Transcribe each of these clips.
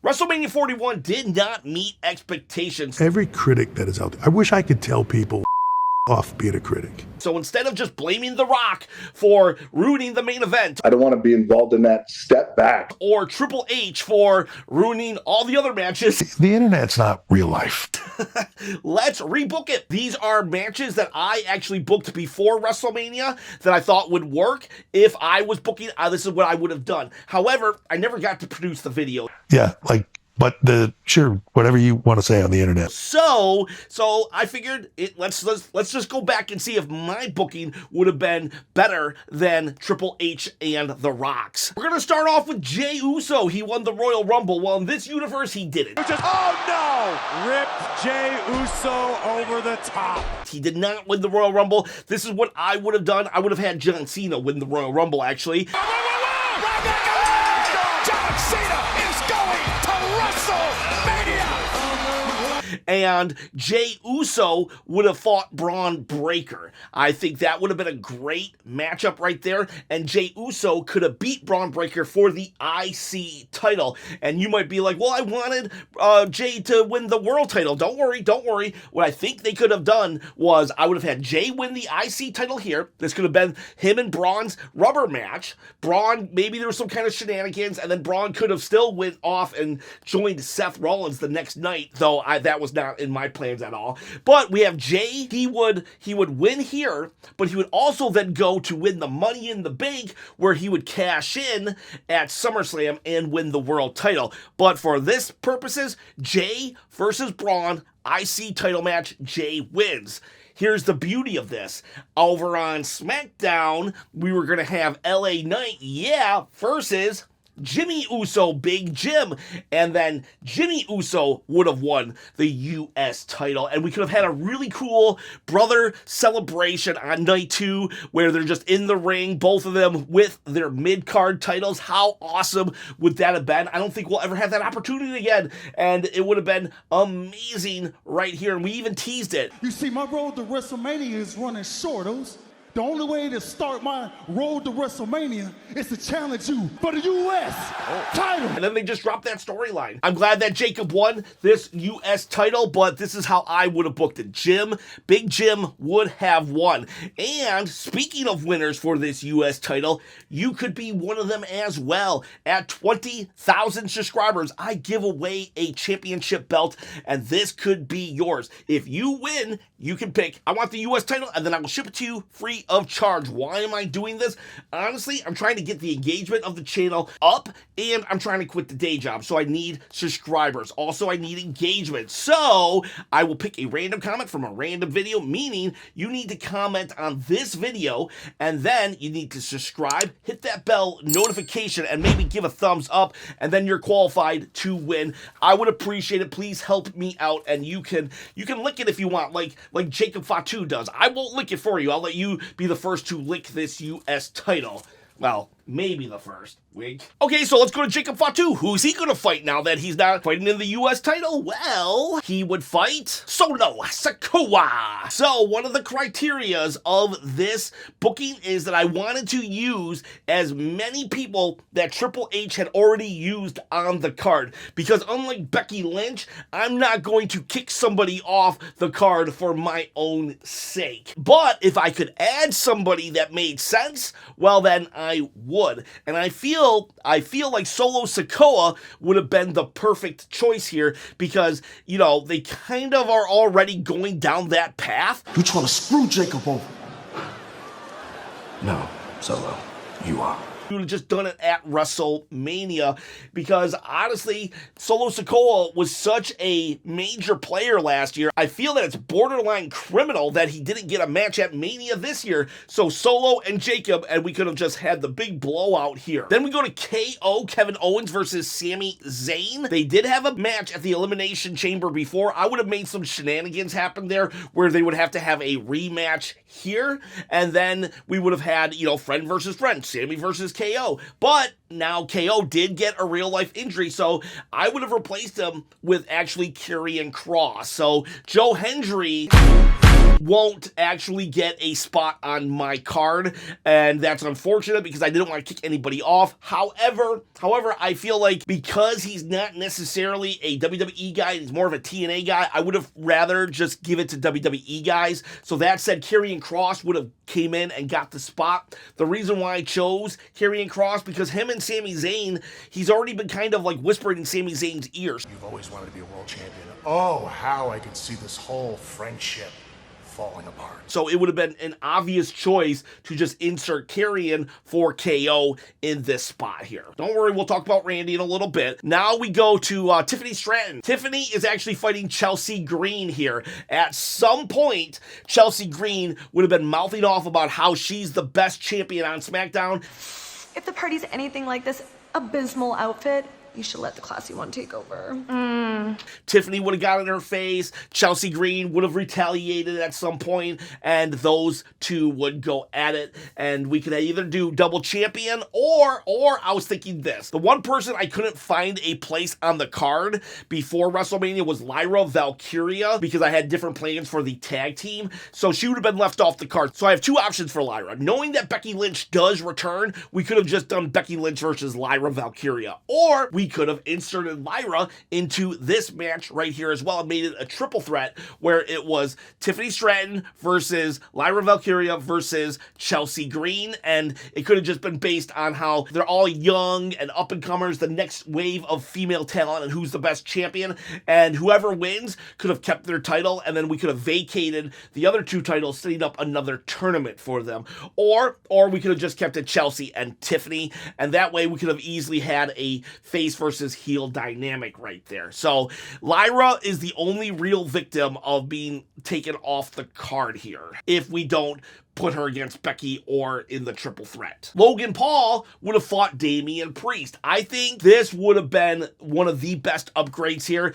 WrestleMania 41 did not meet expectations. Every critic that is out there, I wish I could tell people off being a critic. So instead of just blaming The Rock for ruining the main event, I don't want to be involved in that step back. Or Triple H for ruining all the other matches. The internet's not real life. Let's rebook it. These are matches that I actually booked before WrestleMania that I thought would work if I was booking. This is what I would have done. However, I never got to produce the video. Yeah, but sure, whatever you want to say on the internet. So I figured let's just go back and see if my booking would have been better than Triple H and The Rock's. We're gonna start off with Jey Uso. He won the Royal Rumble. Well, in this universe, he didn't. Oh no! Ripped Jey Uso over the top. He did not win the Royal Rumble. This is what I would have done. I would have had John Cena win the Royal Rumble, actually. John Cena is going to WrestleMania! And Jey Uso would have fought Braun Breaker. I think that would have been a great matchup right there, and Jey Uso could have beat Braun Breaker for the IC title. And you might be like, well, I wanted Jey to win the world title. Don't worry. What I think they could have done was I would have had Jey win the IC title here. This could have been him and Braun's rubber match. Braun, maybe there was some kind of shenanigans, and then Braun could have still went off and joined Seth Rollins the next night, though that was not in my plans at all. But we have Jey. He would win here, but he would also then go to win the Money in the Bank, where he would cash in at SummerSlam and win the world title. But for this purposes, Jey versus Braun, IC title match, Jey wins. Here's the beauty of this. Over on SmackDown, we were going to have LA Knight, versus Jimmy Uso, Big Jim, and then Jimmy Uso would have won the U.S. title, and we could have had a really cool brother celebration on night 2 where they're just in the ring, both of them with their mid-card titles. How awesome would that have been? I don't think we'll ever have that opportunity again, and it would have been amazing right here, and we even teased it. You see, my road to WrestleMania is running short. The only way to start my road to WrestleMania is to challenge you for the U.S. title. And then they just dropped that storyline. I'm glad that Jacob won this U.S. title, but this is how I would have booked it. Big Jim would have won. And speaking of winners for this U.S. title, you could be one of them as well. At 20,000 subscribers, I give away a championship belt, and this could be yours. If you win, you can pick, I want the U.S. title, and then I will ship it to you free of charge. Why am I doing this? Honestly, I'm trying to get the engagement of the channel up, and I'm trying to quit the day job, so I need subscribers. Also, I need engagement. So I will pick a random comment from a random video, meaning you need to comment on this video, and then you need to subscribe, hit that bell notification, and maybe give a thumbs up, and then you're qualified to win. I would appreciate it. Please help me out, and you can lick it if you want, like Jacob Fatu does. I won't lick it for you. I'll let you be the first to lick this U.S. title. Well, maybe the first. Wink. Okay, so let's go to Jacob Fatu. Who's he going to fight now that he's not fighting in the U.S. title? Well, he would fight Solo Sakoa. So one of the criterias of this booking is that I wanted to use as many people that Triple H had already used on the card. Because unlike Becky Lynch, I'm not going to kick somebody off the card for my own sake. But if I could add somebody that made sense, well then I would. And I feel like Solo Sakoa would have been the perfect choice here because, they kind of are already going down that path. You trying to screw Jacob over? No, Solo, you are. We would have just done it at WrestleMania because honestly, Solo Sakoa was such a major player last year. I feel that it's borderline criminal that he didn't get a match at Mania this year. So Solo and Jacob, and we could have just had the big blowout here. Then we go to KO, Kevin Owens versus Sami Zayn. They did have a match at the Elimination Chamber before. I would have made some shenanigans happen there where they would have to have a rematch here. And then we would have had, friend versus friend, Sami versus KO. But now KO did get a real life injury, so I would have replaced him with actually Karrion Kross. So Joe Hendry won't actually get a spot on my card, and that's unfortunate because I didn't want to kick anybody off. However, I feel like because he's not necessarily a WWE guy, he's more of a TNA guy, I would have rather just give it to WWE guys. So that said, Karrion Kross would have came in and got the spot. The reason why I chose Karrion Kross, because him and Sami Zayn, he's already been kind of like whispering in Sami Zayn's ears. You've always wanted to be a world champion. Oh, how I could see this whole friendship falling apart. So it would have been an obvious choice to just insert Karrion for KO in this spot here. Don't worry, we'll talk about Randy in a little bit. Now we go to Tiffany Stratton. Tiffany is actually fighting Chelsea Green here. At some point, Chelsea Green would have been mouthing off about how she's the best champion on SmackDown. If the party's anything like this abysmal outfit, you should let the classy one take over. Tiffany would have got in her face, Chelsea Green would have retaliated at some point, and those two would go at it, and we could either do double champion, or I was thinking this. The one person I couldn't find a place on the card before WrestleMania was Lyra Valkyria, because I had different plans for the tag team, so she would have been left off the card. So I have two options for Lyra. Knowing that Becky Lynch does return, we could have just done Becky Lynch versus Lyra Valkyria, or we could have inserted Lyra into this match right here as well and made it a triple threat where it was Tiffany Stratton versus Lyra Valkyria versus Chelsea Green, and it could have just been based on how they're all young and up-and-comers, the next wave of female talent, and who's the best champion, and whoever wins could have kept their title, and then we could have vacated the other two titles, setting up another tournament for them, or we could have just kept it Chelsea and Tiffany, and that way we could have easily had a face versus heel dynamic right there. So Lyra is the only real victim of being taken off the card here if we don't put her against Becky or in the triple threat. Logan Paul would have fought Damian Priest. I think this would have been one of the best upgrades here.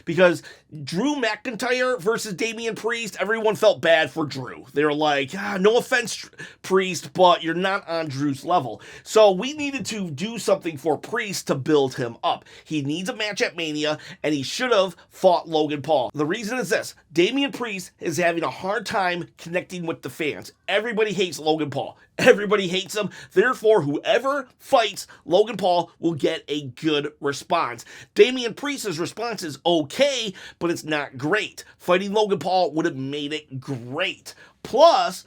Because Drew McIntyre versus Damian Priest, everyone felt bad for Drew. They were like, no offense, Priest, but you're not on Drew's level. So we needed to do something for Priest to build him up. He needs a match at Mania, and he should have fought Logan Paul. The reason is this. Damian Priest is having a hard time connecting with the fans. Everybody hates Logan Paul. Everybody hates him. Therefore, whoever fights Logan Paul will get a good response. Damian Priest's response is okay, but it's not great. Fighting Logan Paul would have made it great. Plus,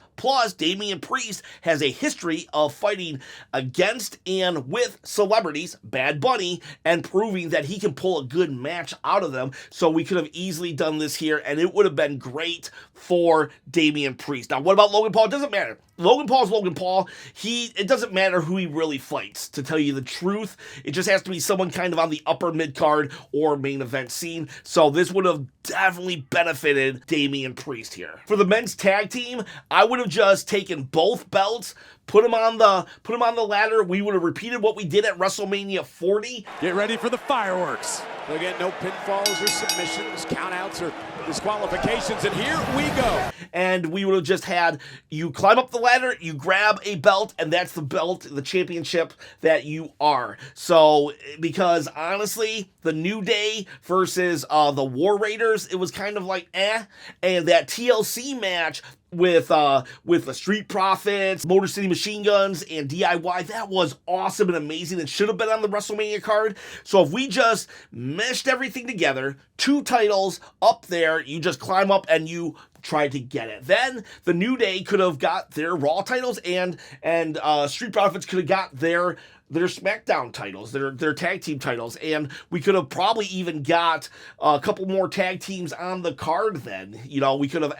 Damian Priest has a history of fighting against and with celebrities, Bad Bunny, and proving that he can pull a good match out of them. So we could have easily done this here, and it would have been great for Damian Priest. Now, what about Logan Paul? It doesn't matter. Logan Paul's Logan Paul. It doesn't matter who he really fights, to tell you the truth. It just has to be someone kind of on the upper mid-card or main event scene. So this would have definitely benefited Damian Priest here. For the men's tag team, I would have just taken both belts, put them on the ladder. We would have repeated what we did at WrestleMania 40. Get ready for the fireworks. Again, no pinfalls or submissions, countouts or disqualifications, and here we go. And we would have just had you climb up the ladder, you grab a belt, and that's the belt, the championship that you are. So, because honestly, the New Day versus the War Raiders, it was kind of like and that TLC match with the Street Profits, Motor City Machine Guns, and DIY, that was awesome and amazing. It should have been on the WrestleMania card. So if we just meshed everything together, two titles up there, you just climb up and you try to get it. Then the New Day could have got their Raw titles, and Street Profits could have got their SmackDown titles, their tag team titles, and we could have probably even got a couple more tag teams on the card then. You know, we could have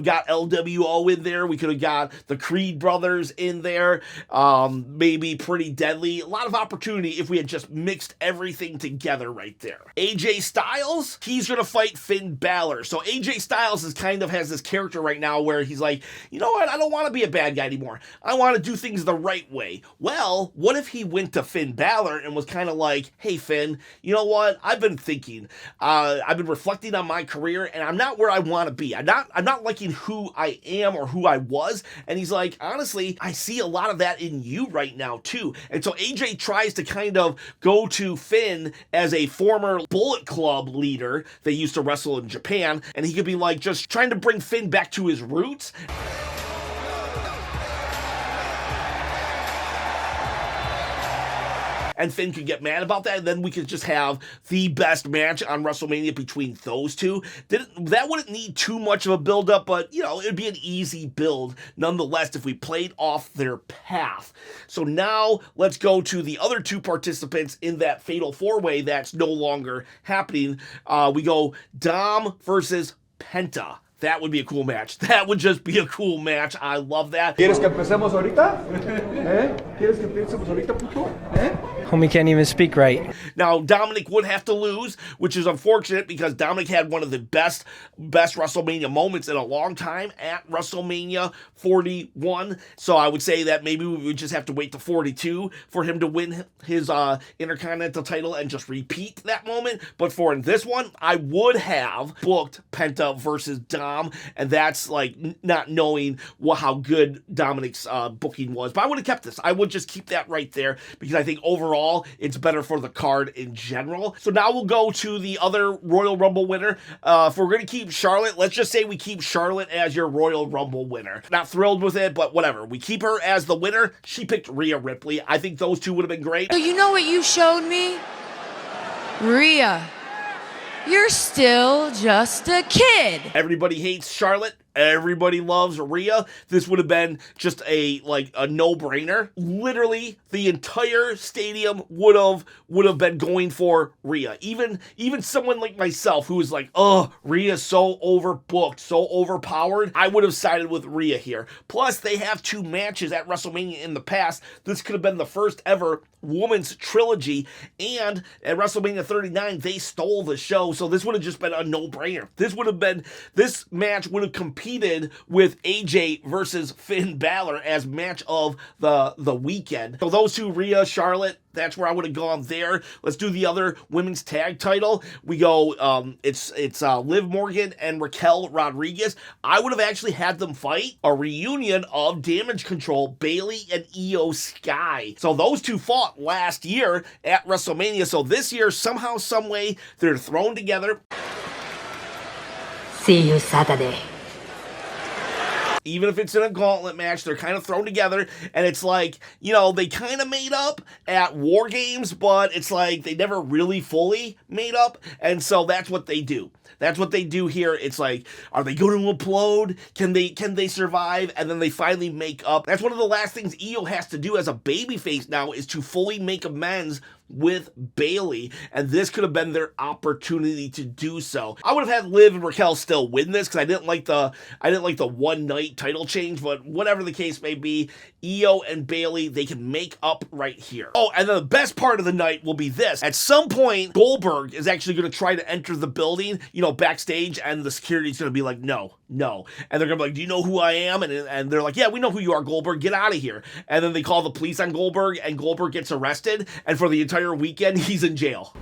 got LWO in there, we could have got the Creed brothers in there, maybe Pretty Deadly. A lot of opportunity if we had just mixed everything together right there. AJ Styles, he's gonna fight Finn Balor. So AJ Styles has this character right now where he's like, you know what, I don't want to be a bad guy anymore. I want to do things the right way. Well, what if if he went to Finn Balor and was kind of like, hey, Finn, you know what? I've been thinking. I've been reflecting on my career, and I'm not where I want to be. I'm not liking who I am or who I was. And he's like, honestly, I see a lot of that in you right now, too. And so AJ tries to kind of go to Finn as a former Bullet Club leader that used to wrestle in Japan, and he could be like just trying to bring Finn back to his roots. And Finn could get mad about that, and then we could just have the best match on WrestleMania between those two. That wouldn't need too much of a build-up, but, you know, it'd be an easy build nonetheless if we played off their path. So now let's go to the other two participants in that Fatal 4-Way that's no longer happening. We go Dom versus Penta. That would be a cool match. That would just be a cool match. I love that. ¿Quieres que empecemos ahorita? ¿Quieres que empecemos ahorita, puto? Homie can't even speak right. Now, Dominic would have to lose, which is unfortunate because Dominic had one of the best WrestleMania moments in a long time at WrestleMania 41. So I would say that maybe we would just have to wait to 42 for him to win his Intercontinental title and just repeat that moment. But for this one, I would have booked Penta versus Dom, and that's like not knowing how good Dominic's booking was. But I would have kept this. I would just keep that right there because I think overall it's better for the card in general. So now we'll go to the other Royal Rumble winner. If we're going to keep Charlotte, let's just say we keep Charlotte as your Royal Rumble winner. Not thrilled with it, but whatever. We keep her as the winner. She picked Rhea Ripley. I think those two would have been great. So you know what you showed me? Rhea, you're still just a kid. Everybody hates Charlotte. Everybody loves Rhea. This would have been just a no-brainer. Literally, the entire stadium would have been going for Rhea. Even someone like myself who is like, oh, Rhea's so overbooked, so overpowered. I would have sided with Rhea here. Plus, they have two matches at WrestleMania in the past. This could have been the first ever women's trilogy, and at WrestleMania 39, they stole the show, so this would have just been a no-brainer. This match would have competed with AJ versus Finn Balor as match of the weekend. So those two, Rhea, Charlotte, that's where I would have gone there. Let's do the other women's tag title. We go, it's Liv Morgan and Raquel Rodriguez. I would have actually had them fight a reunion of Damage Control, Bayley and Io Sky. So those two fought last year at WrestleMania. So this year, somehow, some way, they're thrown together. See you Saturday. Even if it's in a gauntlet match, they're kind of thrown together, and it's like, you know, they kind of made up at War Games, but it's like they never really fully made up, and so that's what they do. That's what they do here. It's like, are they going to implode? Can they survive? And then they finally make up. That's one of the last things Io has to do as a babyface now, is to fully make amends with Bayley, and this could have been their opportunity to do so. I would have had Liv and Raquel still win this because I didn't like the one night title change, but whatever the case may be, Io and Bayley, they can make up right here. Oh, and then the best part of the night will be this. At some point, Goldberg is actually going to try to enter the building, you know, backstage, and the security's going to be like, no. And they're going to be like, do you know who I am? And they're like, yeah, we know who you are, Goldberg. Get out of here. And then they call the police on Goldberg, and Goldberg gets arrested, and for the entire weekend, he's in jail.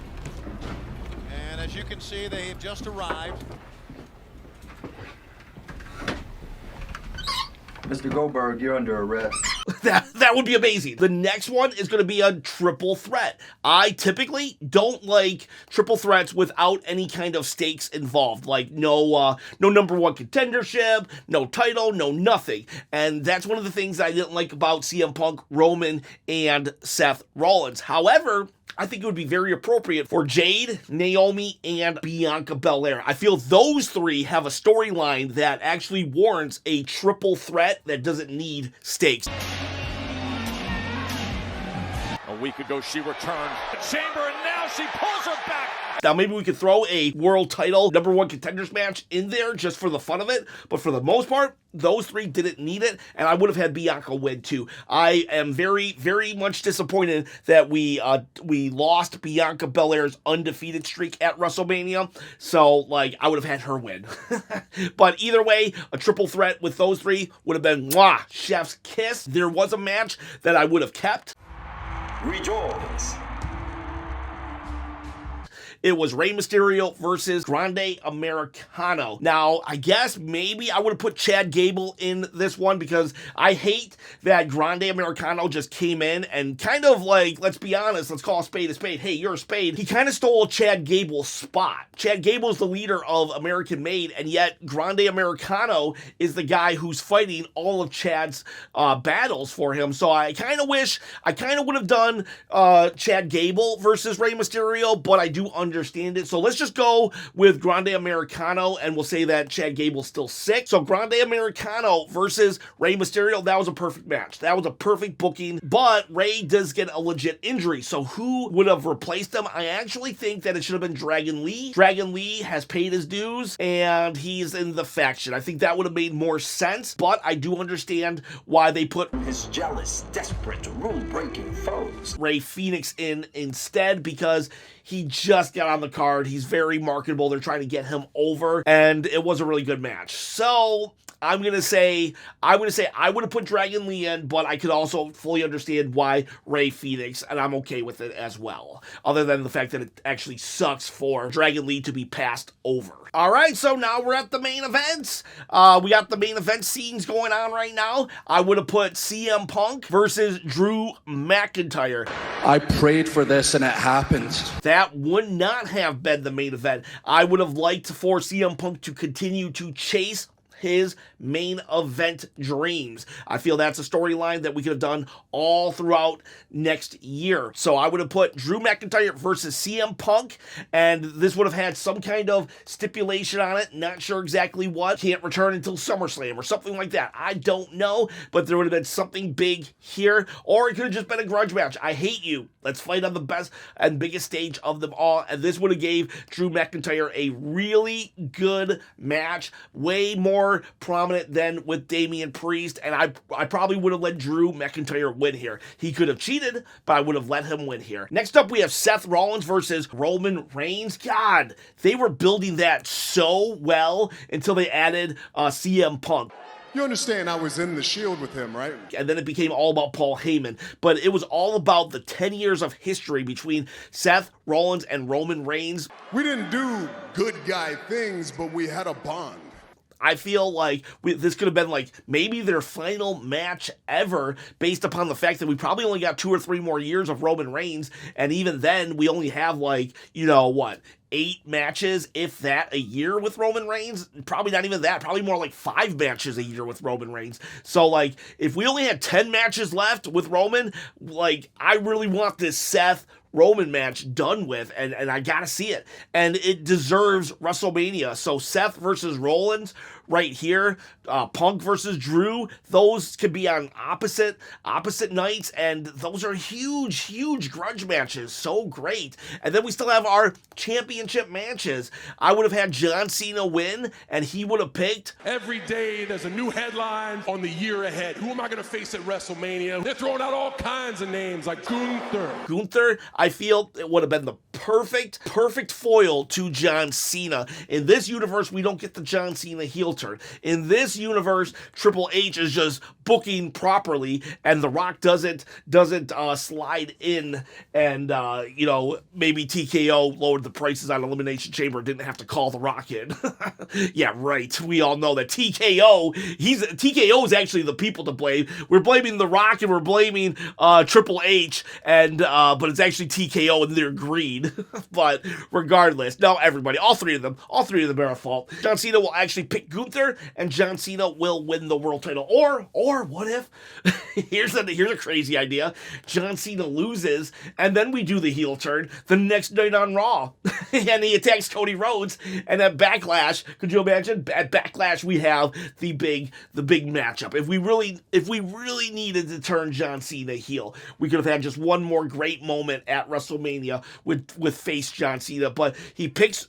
And as you can see, they have just arrived. Mr. Goldberg, you're under arrest. That would be amazing. The next one is going to be a triple threat. I typically don't like triple threats without any kind of stakes involved. Like no number one contendership, no title, no nothing. And that's one of the things I didn't like about CM Punk, Roman, and Seth Rollins. However, I think it would be very appropriate for Jade, Naomi, and Bianca Belair. I feel those three have a storyline that actually warrants a triple threat that doesn't need stakes. A week ago, she returned the chamber, and now she pulls her back. Now, maybe we could throw a world title number one contenders match in there just for the fun of it. But for the most part, those three didn't need it, and I would have had Bianca win too. I am very, very much disappointed that we lost Bianca Belair's undefeated streak at WrestleMania. So, like, I would have had her win. But either way, a triple threat with those three would have been chef's kiss. There was a match that I would have kept. Rejoice. It was Rey Mysterio versus Grande Americano. Now, I guess maybe I would have put Chad Gable in this one because I hate that Grande Americano just came in and kind of like, let's be honest, let's call a spade a spade. Hey, you're a spade. He kind of stole Chad Gable's spot. Chad Gable is the leader of American Made, and yet Grande Americano is the guy who's fighting all of Chad's battles for him. So I kind of wish, I kind of would have done Chad Gable versus Rey Mysterio, but I do understand it. So let's just go with Grande Americano, and we'll say that Chad Gable's still sick. So Grande Americano versus Rey Mysterio, that was a perfect match. That was a perfect booking, but Rey does get a legit injury. So who would have replaced him? I actually think that it should have been Dragon Lee. Dragon Lee has paid his dues, and he's in the faction. I think that would have made more sense, but I do understand why they put His jealous, desperate, rule-breaking foes. Rey Fenix in instead, because he just got on the card. He's very marketable. They're trying to get him over, and it was a really good match. So I would have put Dragon Lee in, but I could also fully understand why Rey Fenix, and I'm okay with it as well, other than the fact that it actually sucks for Dragon Lee to be passed over. All right, so now we're at the main events. We got the main event scenes going on right now. I would have put CM Punk versus Drew McIntyre. I prayed for this and it happened. That would not have been the main event. I would have liked for CM Punk to continue to chase his main event dreams. I feel that's a storyline that we could have done all throughout next year. So I would have put Drew McIntyre versus CM Punk, and this would have had some kind of stipulation on it. Not sure exactly what. Can't return until SummerSlam or something like that. I don't know, but there would have been something big here, or it could have just been a grudge match. I hate you. Let's fight on the best and biggest stage of them all, and this would have gave Drew McIntyre a really good match, way more prominent than with Damian Priest, and I probably would have let Drew McIntyre win here. He could have cheated, but I would have let him win here. Next up, we have Seth Rollins versus Roman Reigns. God, they were building that so well until they added CM Punk. You understand I was in the Shield with him, right? And then it became all about Paul Heyman. But it was all about the 10 years of history between Seth Rollins and Roman Reigns. We didn't do good guy things, but we had a bond. I feel like this could have been like maybe their final match ever, based upon the fact that we probably only got 2 or 3 more years of Roman Reigns. And even then, we only have 8 matches, if that, a year with Roman Reigns. Probably not even that. Probably more like 5 matches a year with Roman Reigns. So, if we only had 10 matches left with Roman, I really want this Seth Roman match done with, and I gotta see it. And it deserves WrestleMania. So Seth versus Rollins right here, Punk versus Drew, those could be on opposite nights, and those are huge grudge matches. So great. And then we still have our championship matches. I would have had John Cena win, and he would have picked. Every day there's a new headline on the year ahead. Who am I going to face at WrestleMania? They're throwing out all kinds of names like Gunther. I feel it would have been the perfect foil to John Cena. In this universe, we don't get the John Cena heel turn. In this universe, Triple H is just booking properly, and The Rock doesn't slide in, and maybe TKO lowered the prices on Elimination Chamber, didn't have to call The Rock in. Yeah, right. We all know that TKO is actually the people to blame. We're blaming The Rock and we're blaming Triple H, and but it's actually TKO and their greed. But regardless, no, everybody, all three of them are at fault. John Cena will actually pick Gunther, and John Cena will win the world title. Or what if here's a crazy idea. John Cena loses, and then we do the heel turn the next night on Raw. And he attacks Cody Rhodes, and at Backlash, could you imagine? At Backlash we have the big matchup. If we really needed to turn John Cena heel, we could have had just one more great moment at WrestleMania with with face John Cena, but he picks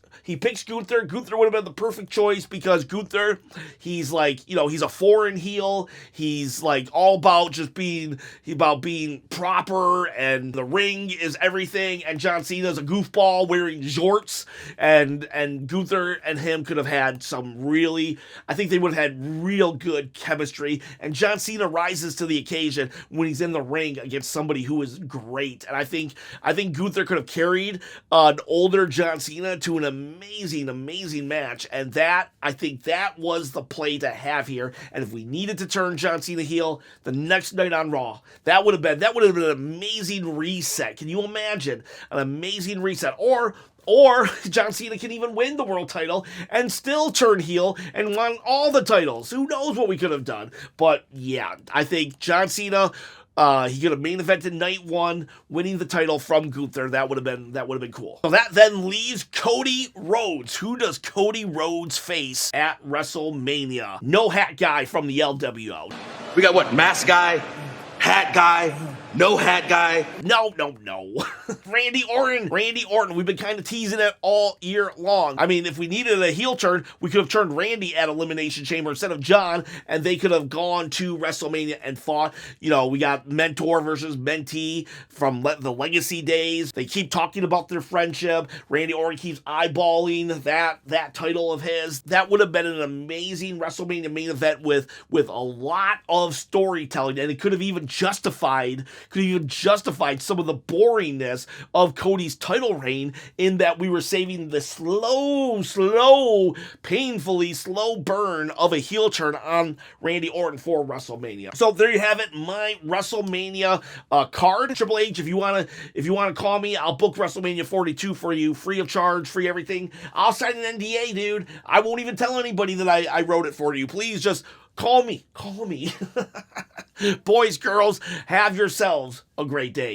Gunther. Gunther would have been the perfect choice because Gunther, he's like, you know, he's a foreign heel. He's like all about just being proper, and the ring is everything. And John Cena's a goofball wearing jorts, and Gunther and him could have had some really, I think they would have had real good chemistry. And John Cena rises to the occasion when he's in the ring against somebody who is great. And I think Gunther could have carried an older John Cena to an amazing match, and that, I think that was the play to have here. And if we needed to turn John Cena heel the next night on Raw, that would have been an amazing reset. Can you imagine an amazing reset? Or John Cena can even win the world title and still turn heel and win all the titles. Who knows what we could have done? But yeah, I think John Cena, he could have main evented night one, winning the title from Gunther. That would have been cool. So that then leaves Cody Rhodes. Who does Cody Rhodes face at WrestleMania? No hat guy from the LWO. We got what? Mask guy, hat guy, no hat guy. No. Randy Orton. We've been kind of teasing it all year long. I mean, if we needed a heel turn, we could have turned Randy at Elimination Chamber instead of John, and they could have gone to WrestleMania and fought. You know, we got mentor versus mentee from the Legacy days. They keep talking about their friendship. Randy Orton keeps eyeballing that title of his. That would have been an amazing WrestleMania main event with a lot of storytelling, and it could have even justified some of the boringness of Cody's title reign, in that we were saving the slow, painfully slow burn of a heel turn on Randy Orton for WrestleMania. So there you have it, my WrestleMania card. Triple H, if you wanna call me, I'll book WrestleMania 42 for you, free of charge, free everything. I'll sign an NDA, dude. I won't even tell anybody that I wrote it for you. Please just call me. Boys, girls, have yourselves a great day.